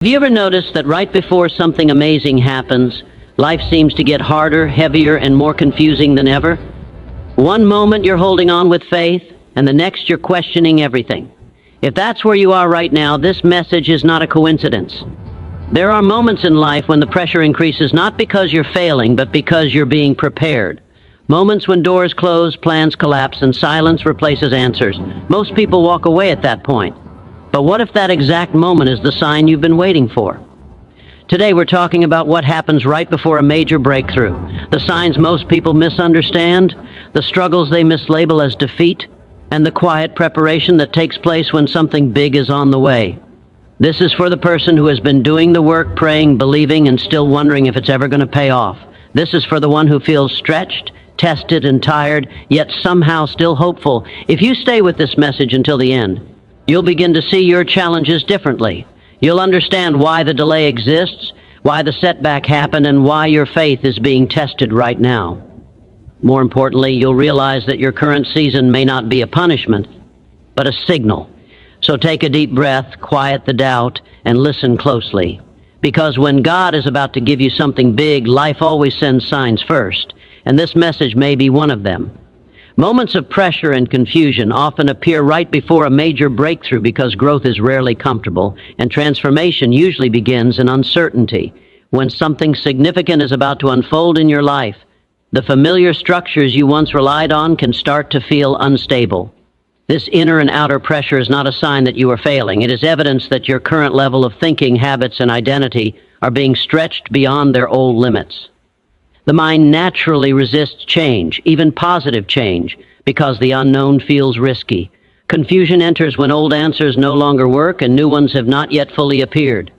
Have you ever noticed that right before something amazing happens, life seems to get harder, heavier, and more confusing than ever? One moment you're holding on with faith, and the next you're questioning everything. If that's where you are right now, this message is not a coincidence. There are moments in life when the pressure increases not because you're failing, but because you're being prepared. Moments when doors close, plans collapse, and silence replaces answers. Most people walk away at that point. But what if that exact moment is the sign you've been waiting for? Today we're talking about what happens right before a major breakthrough, the signs most people misunderstand, the struggles they mislabel as defeat, and the quiet preparation that takes place when something big is on the way. This is for the person who has been doing the work, praying, believing, and still wondering if it's ever going to pay off. This is for the one who feels stretched, tested, and tired, yet somehow still hopeful. If you stay with this message until the end, you'll begin to see your challenges differently. You'll understand why the delay exists, why the setback happened, and why your faith is being tested right now. More importantly, you'll realize that your current season may not be a punishment, but a signal. So take a deep breath, quiet the doubt, and listen closely. Because when God is about to give you something big, life always sends signs first, and this message may be one of them. Moments of pressure and confusion often appear right before a major breakthrough because growth is rarely comfortable, and transformation usually begins in uncertainty. When something significant is about to unfold in your life, the familiar structures you once relied on can start to feel unstable. This inner and outer pressure is not a sign that you are failing. It is evidence that your current level of thinking, habits, and identity are being stretched beyond their old limits. The mind naturally resists change, even positive change, because the unknown feels risky. Confusion enters when old answers no longer work and new ones have not yet fully appeared.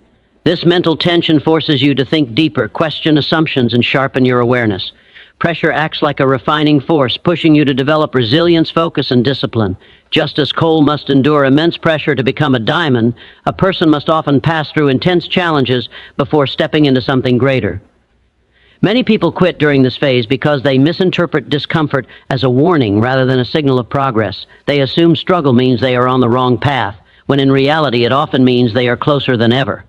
This mental tension forces you to think deeper, question assumptions, and sharpen your awareness. Pressure acts like a refining force, pushing you to develop resilience, focus, and discipline. Just as coal must endure immense pressure to become a diamond, a person must often pass through intense challenges before stepping into something greater. Many people quit during this phase because they misinterpret discomfort as a warning rather than a signal of progress. They assume struggle means they are on the wrong path, when in reality it often means they are closer than ever.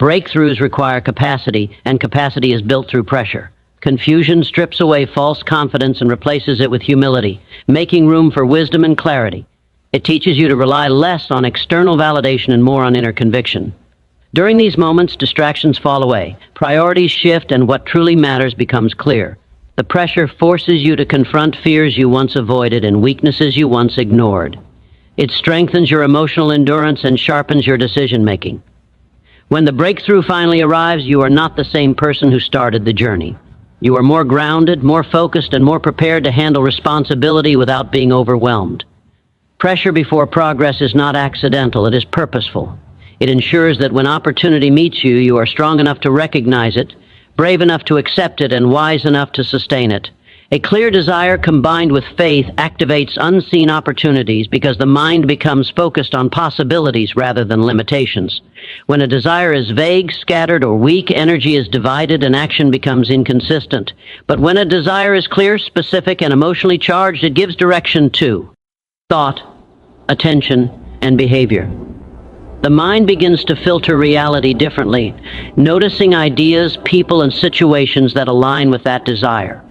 Breakthroughs require capacity, and capacity is built through pressure. Confusion strips away false confidence and replaces it with humility, making room for wisdom and clarity. It teaches you to rely less on external validation and more on inner conviction. During these moments, distractions fall away, priorities shift, and what truly matters becomes clear. The pressure forces you to confront fears you once avoided and weaknesses you once ignored. It strengthens your emotional endurance and sharpens your decision-making. When the breakthrough finally arrives, you are not the same person who started the journey. You are more grounded, more focused, and more prepared to handle responsibility without being overwhelmed. Pressure before progress is not accidental, it is purposeful. It ensures that when opportunity meets you, you are strong enough to recognize it, brave enough to accept it, and wise enough to sustain it. A clear desire combined with faith activates unseen opportunities because the mind becomes focused on possibilities rather than limitations. When a desire is vague, scattered, or weak, energy is divided and action becomes inconsistent. But when a desire is clear, specific, and emotionally charged, it gives direction to thought, attention, and behavior. The mind begins to filter reality differently, noticing ideas, people, and situations that align with that desire.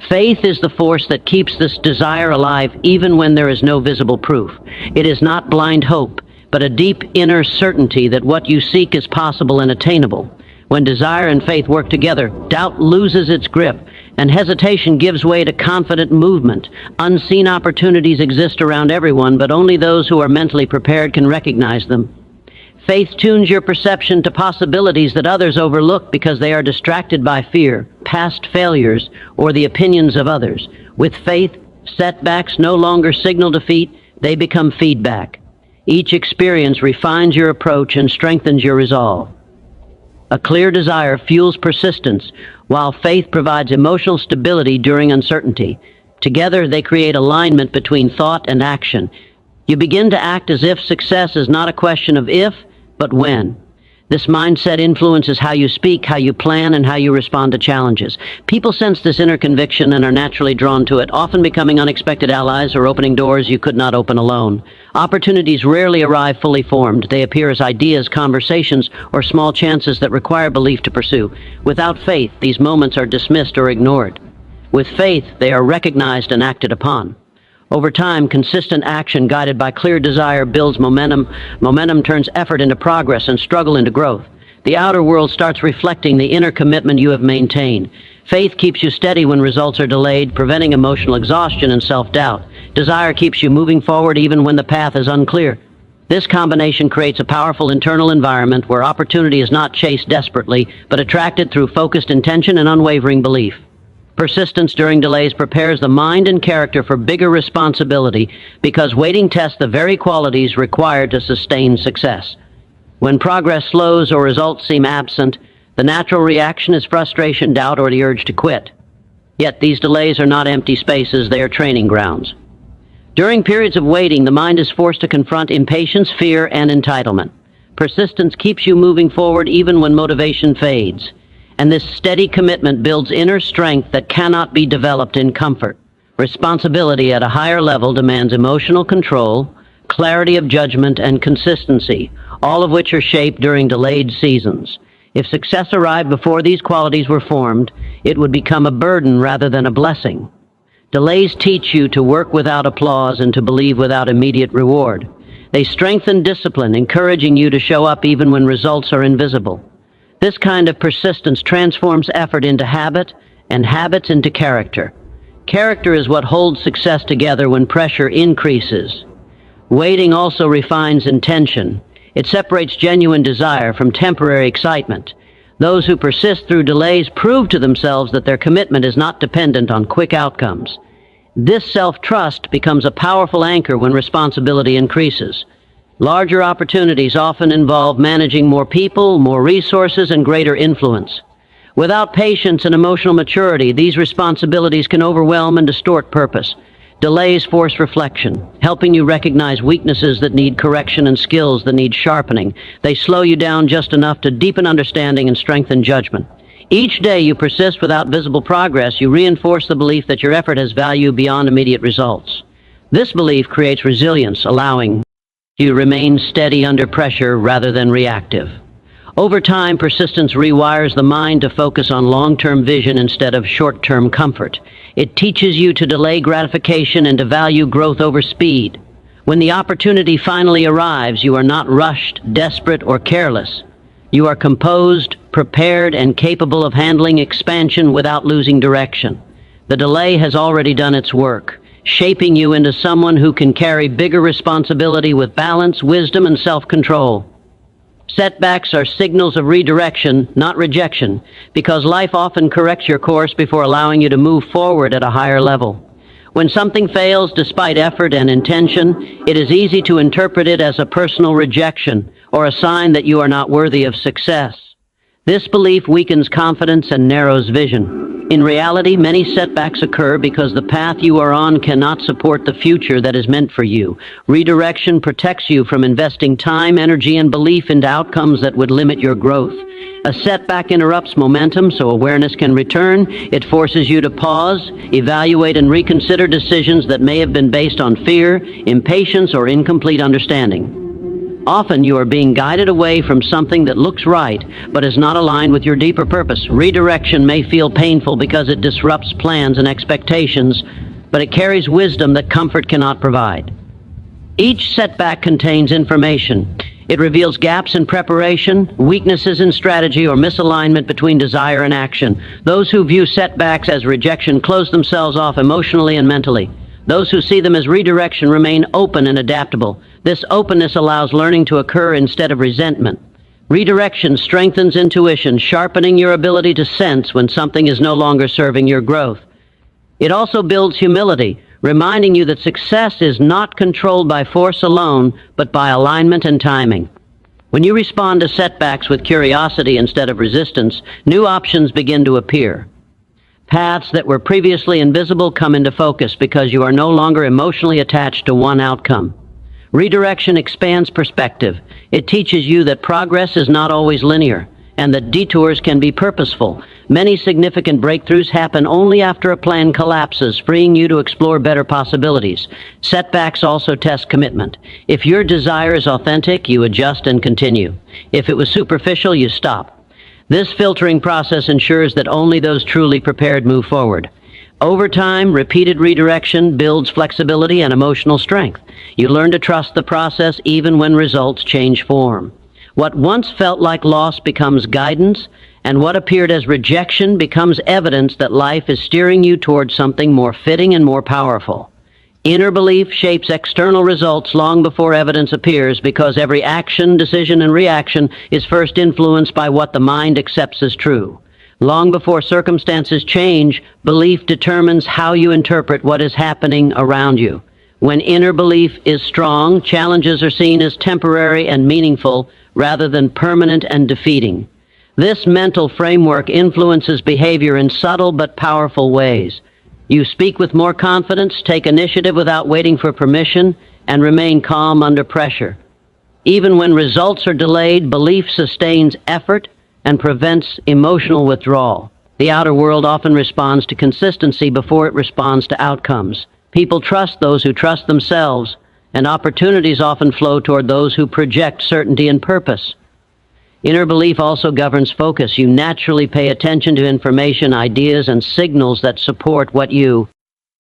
Faith is the force that keeps this desire alive even when there is no visible proof. It is not blind hope, but a deep inner certainty that what you seek is possible and attainable. When desire and faith work together, doubt loses its grip, and hesitation gives way to confident movement. Unseen opportunities exist around everyone, but only those who are mentally prepared can recognize them. Faith tunes your perception to possibilities that others overlook because they are distracted by fear, past failures, or the opinions of others. With faith, setbacks no longer signal defeat, they become feedback. Each experience refines your approach and strengthens your resolve. A clear desire fuels persistence, while faith provides emotional stability during uncertainty. Together, they create alignment between thought and action. You begin to act as if success is not a question of if, but when. This mindset influences how you speak, how you plan, and how you respond to changes. People sense this inner conviction and are naturally drawn to it, often becoming unexpected allies or opening doors you could not open alone. Opportunities rarely arrive fully formed. They appear as ideas, conversations, or small chances that require belief to pursue. Without faith, these moments are dismissed or ignored. With faith, they are recognized and acted upon. Over time, consistent action guided by clear desire builds momentum. Momentum turns effort into progress and struggle into growth. The outer world starts reflecting the inner commitment you have maintained. Faith keeps you steady when results are delayed, preventing emotional exhaustion and self-doubt. Desire keeps you moving forward even when the path is unclear. This combination creates a powerful internal environment where opportunity is not chased desperately, but attracted through focused intention and unwavering belief. Persistence during delays prepares the mind and character for bigger responsibility because waiting tests the very qualities required to sustain success. When progress slows or results seem absent, the natural reaction is frustration, doubt, or the urge to quit. Yet these delays are not empty spaces, they are training grounds. During periods of waiting, the mind is forced to confront impatience, fear, and entitlement. Persistence keeps you moving forward even when motivation fades. And this steady commitment builds inner strength that cannot be developed in comfort. Responsibility at a higher level demands emotional control, clarity of judgment, and consistency, all of which are shaped during delayed seasons. If success arrived before these qualities were formed, it would become a burden rather than a blessing. Delays teach you to work without applause and to believe without immediate reward. They strengthen discipline, encouraging you to show up even when results are invisible. This kind of persistence transforms effort into habit and habits into character. Character is what holds success together when pressure increases. Waiting also refines intention. It separates genuine desire from temporary excitement. Those who persist through delays prove to themselves that their commitment is not dependent on quick outcomes. This self-trust becomes a powerful anchor when responsibility increases. Larger opportunities often involve managing more people, more resources, and greater influence. Without patience and emotional maturity, these responsibilities can overwhelm and distort purpose. Delays force reflection, helping you recognize weaknesses that need correction and skills that need sharpening. They slow you down just enough to deepen understanding and strengthen judgment. Each day you persist without visible progress, you reinforce the belief that your effort has value beyond immediate results. This belief creates resilience, allowing you remain steady under pressure rather than reactive. Over time, persistence rewires the mind to focus on long-term vision instead of short-term comfort. It teaches you to delay gratification and to value growth over speed. When the opportunity finally arrives, you are not rushed, desperate, or careless. You are composed, prepared, and capable of handling expansion without losing direction. The delay has already done its work, shaping you into someone who can carry bigger responsibility with balance, wisdom, and self-control. Setbacks are signals of redirection, not rejection, because life often corrects your course before allowing you to move forward at a higher level. When something fails despite effort and intention, it is easy to interpret it as a personal rejection or a sign that you are not worthy of success. This belief weakens confidence and narrows vision. In reality, many setbacks occur because the path you are on cannot support the future that is meant for you. Redirection protects you from investing time, energy, and belief into outcomes that would limit your growth. A setback interrupts momentum so awareness can return. It forces you to pause, evaluate, and reconsider decisions that may have been based on fear, impatience, or incomplete understanding. Often you are being guided away from something that looks right, but is not aligned with your deeper purpose. Redirection may feel painful because it disrupts plans and expectations, but it carries wisdom that comfort cannot provide. Each setback contains information. It reveals gaps in preparation, weaknesses in strategy, or misalignment between desire and action. Those who view setbacks as rejection close themselves off emotionally and mentally. Those who see them as redirection remain open and adaptable. This openness allows learning to occur instead of resentment. Redirection strengthens intuition, sharpening your ability to sense when something is no longer serving your growth. It also builds humility, reminding you that success is not controlled by force alone, but by alignment and timing. When you respond to setbacks with curiosity instead of resistance, new options begin to appear. Paths that were previously invisible come into focus because you are no longer emotionally attached to one outcome. Redirection expands perspective. It teaches you that progress is not always linear, and that detours can be purposeful. Many significant breakthroughs happen only after a plan collapses, freeing you to explore better possibilities. Setbacks also test commitment. If your desire is authentic, you adjust and continue. If it was superficial, you stop. This filtering process ensures that only those truly prepared move forward. Over time, repeated redirection builds flexibility and emotional strength. You learn to trust the process even when results change form. What once felt like loss becomes guidance, and what appeared as rejection becomes evidence that life is steering you towards something more fitting and more powerful. Inner belief shapes external results long before evidence appears, because every action, decision, and reaction is first influenced by what the mind accepts as true. Long before circumstances change, belief determines how you interpret what is happening around you. When inner belief is strong, challenges are seen as temporary and meaningful rather than permanent and defeating. This mental framework influences behavior in subtle but powerful ways. You speak with more confidence, take initiative without waiting for permission, and remain calm under pressure. Even when results are delayed, belief sustains effort and prevents emotional withdrawal. The outer world often responds to consistency before it responds to outcomes. People trust those who trust themselves, and opportunities often flow toward those who project certainty and purpose. Inner belief also governs focus. You naturally pay attention to information, ideas, and signals that support what you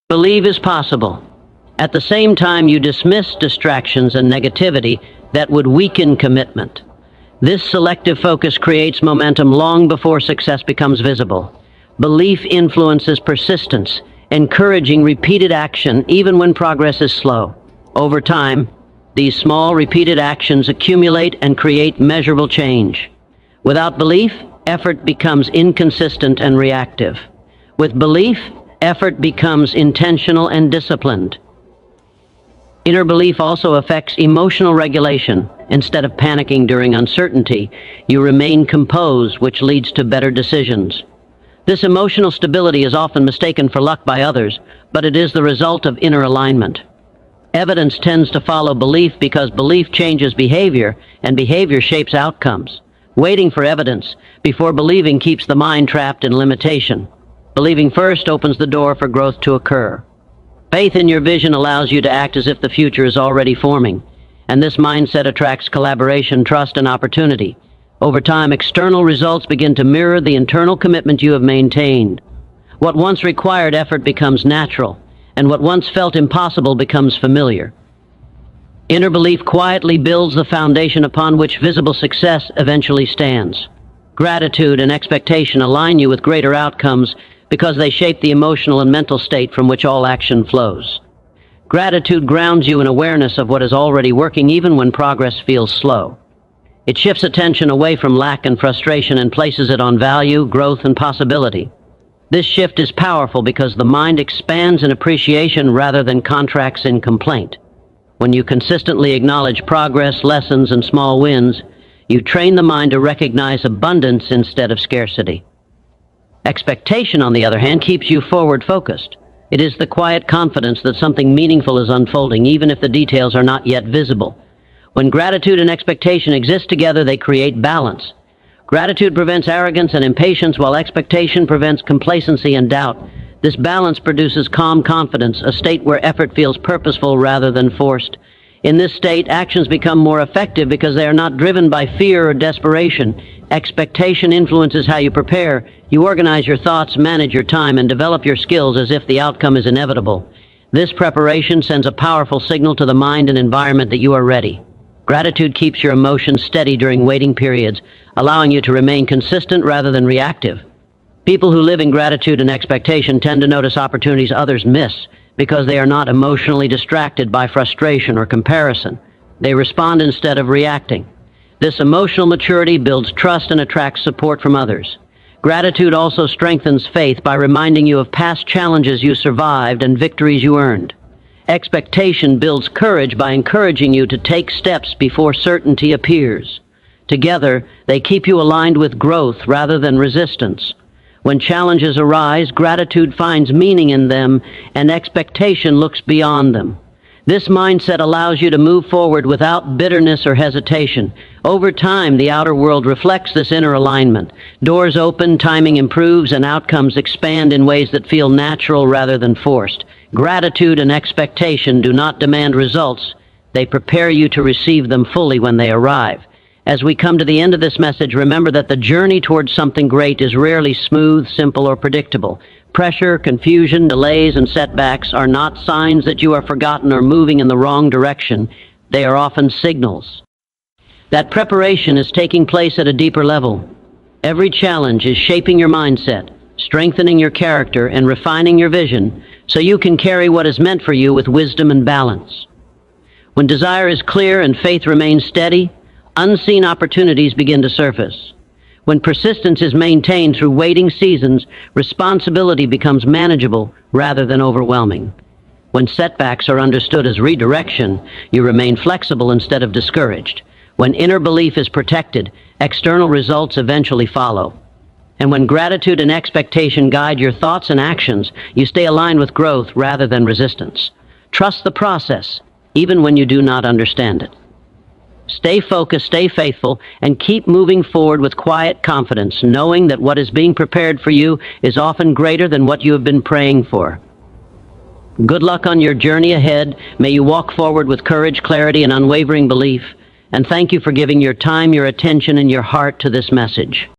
believe is possible. At the same time, you dismiss distractions and negativity that would weaken commitment. This selective focus creates momentum long before success becomes visible. Belief influences persistence, encouraging repeated action even when progress is slow. Over time, these small, repeated actions accumulate and create measurable change. Without belief, effort becomes inconsistent and reactive. With belief, effort becomes intentional and disciplined. Inner belief also affects emotional regulation. Instead of panicking during uncertainty, you remain composed, which leads to better decisions. This emotional stability is often mistaken for luck by others, but it is the result of inner alignment. Evidence tends to follow belief because belief changes behavior, and behavior shapes outcomes. Waiting for evidence before believing keeps the mind trapped in limitation. Believing first opens the door for growth to occur. Faith in your vision allows you to act as if the future is already forming, and this mindset attracts collaboration, trust, and opportunity. Over time, external results begin to mirror the internal commitment you have maintained. What once required effort becomes natural, and what once felt impossible becomes familiar. Inner belief quietly builds the foundation upon which visible success eventually stands. Gratitude and expectation align you with greater outcomes because they shape the emotional and mental state from which all action flows. Gratitude grounds you in awareness of what is already working even when progress feels slow. It shifts attention away from lack and frustration and places it on value, growth, and possibility. This shift is powerful because the mind expands in appreciation rather than contracts in complaint. When you consistently acknowledge progress, lessons, and small wins, you train the mind to recognize abundance instead of scarcity. Expectation, on the other hand, keeps you forward-focused. It is the quiet confidence that something meaningful is unfolding, even if the details are not yet visible. When gratitude and expectation exist together, they create balance. Gratitude prevents arrogance and impatience, while expectation prevents complacency and doubt. This balance produces calm confidence, a state where effort feels purposeful rather than forced. In this state, actions become more effective because they are not driven by fear or desperation. Expectation influences how you prepare. You organize your thoughts, manage your time, and develop your skills as if the outcome is inevitable. This preparation sends a powerful signal to the mind and environment that you are ready. Gratitude keeps your emotions steady during waiting periods, allowing you to remain consistent rather than reactive. People who live in gratitude and expectation tend to notice opportunities others miss because they are not emotionally distracted by frustration or comparison. They respond instead of reacting. This emotional maturity builds trust and attracts support from others. Gratitude also strengthens faith by reminding you of past challenges you survived and victories you earned. Expectation builds courage by encouraging you to take steps before certainty appears. Together, they keep you aligned with growth rather than resistance. When challenges arise, gratitude finds meaning in them, and expectation looks beyond them. This mindset allows you to move forward without bitterness or hesitation. Over time, the outer world reflects this inner alignment. Doors open, timing improves, and outcomes expand in ways that feel natural rather than forced. Gratitude and expectation do not demand results. They prepare you to receive them fully when they arrive. As we come to the end of this message, remember that the journey towards something great is rarely smooth, simple, or predictable. Pressure, confusion, delays, and setbacks are not signs that you are forgotten or moving in the wrong direction. They are often signals that preparation is taking place at a deeper level. Every challenge is shaping your mindset, strengthening your character, and refining your vision so you can carry what is meant for you with wisdom and balance. When desire is clear and faith remains steady, unseen opportunities begin to surface. When persistence is maintained through waiting seasons, responsibility becomes manageable rather than overwhelming. When setbacks are understood as redirection, you remain flexible instead of discouraged. When inner belief is protected, external results eventually follow. And when gratitude and expectation guide your thoughts and actions, you stay aligned with growth rather than resistance. Trust the process, even when you do not understand it. Stay focused, stay faithful, and keep moving forward with quiet confidence, knowing that what is being prepared for you is often greater than what you have been praying for. Good luck on your journey ahead. May you walk forward with courage, clarity, and unwavering belief. And thank you for giving your time, your attention, and your heart to this message.